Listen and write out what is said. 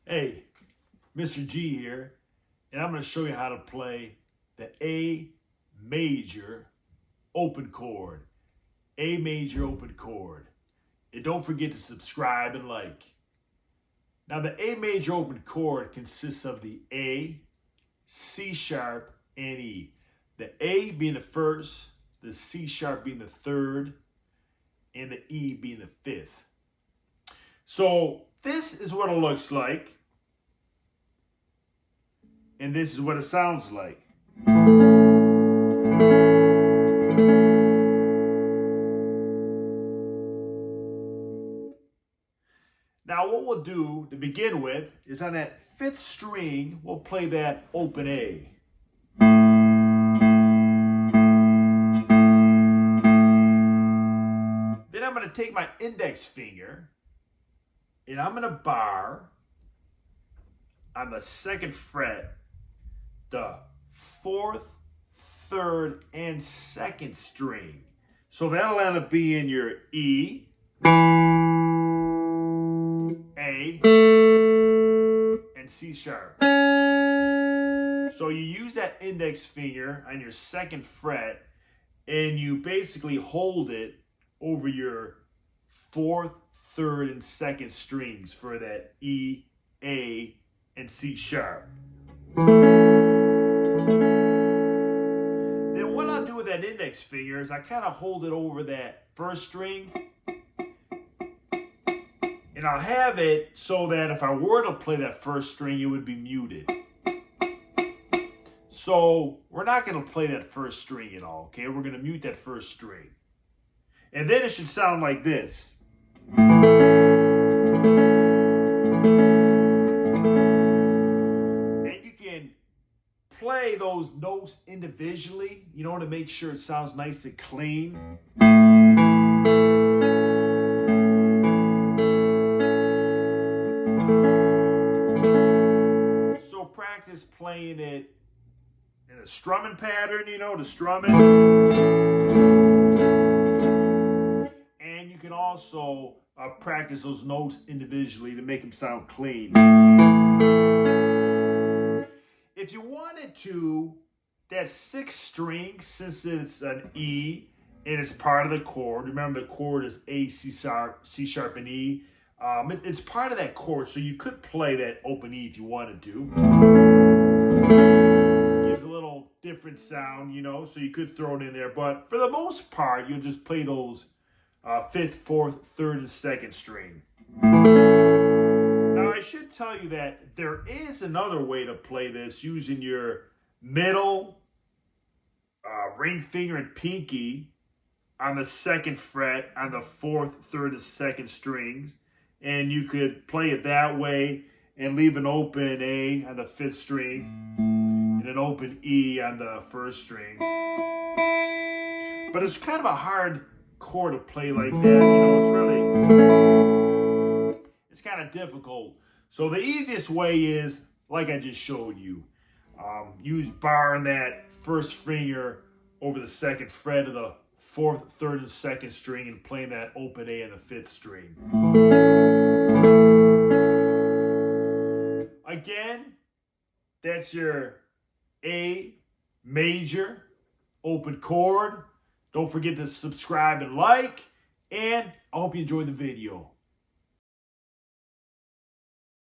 Hey, Mr. G here, and I'm going to show you how to play the A major open chord. A major open chord. And don't forget to subscribe and like. Now the A major open chord consists of the A, C sharp, and E. The A being the first, the C sharp being the third, and the E being the fifth. So this is what it looks like. And this is what it sounds like. Now what we'll do to begin with is on that fifth string, we'll play that open A. Then I'm going to take my index finger and I'm going to bar on the second fret the fourth, third, and second string. So that'll end up being your E, A, and C sharp. So you use that index finger on your second fret and you basically hold it over your fourth, third, and second strings for that E, A, and C sharp. Then what I'll do with that index finger is I kind of hold it over that first string, and I'll have it so that if I were to play that first string, it would be muted. So we're not going to play that first string at all, okay? We're going to mute that first string. And then it should sound like this. And you can play those notes individually, you know, to make sure it sounds nice and clean. So practice playing it in a strumming pattern, you know, the strumming. And you can also practice those notes individually to make them sound clean. If you wanted to, that sixth string, since it's an E and it's part of the chord, remember the chord is A, C sharp, and E. It's part of that chord, so you could play that open E if you wanted to. Gives a little different sound, you know, so you could throw it in there. But for the most part, you'll just play those fifth, fourth, third, and second string. Now, I should tell you that there is another way to play this using your middle, ring finger, and pinky on the second fret on the fourth, third, and second strings. And you could play it that way and leave an open A on the fifth string and an open E on the first string. But it's kind of a hard chord to play like that, you know, it's kind of difficult. So the easiest way is, like I just showed you, use barring that first finger over the second fret of the fourth, third, and second string and playing that open A on the fifth string. Again, that's your A major open chord. Don't forget to subscribe and like, and I hope you enjoyed the video.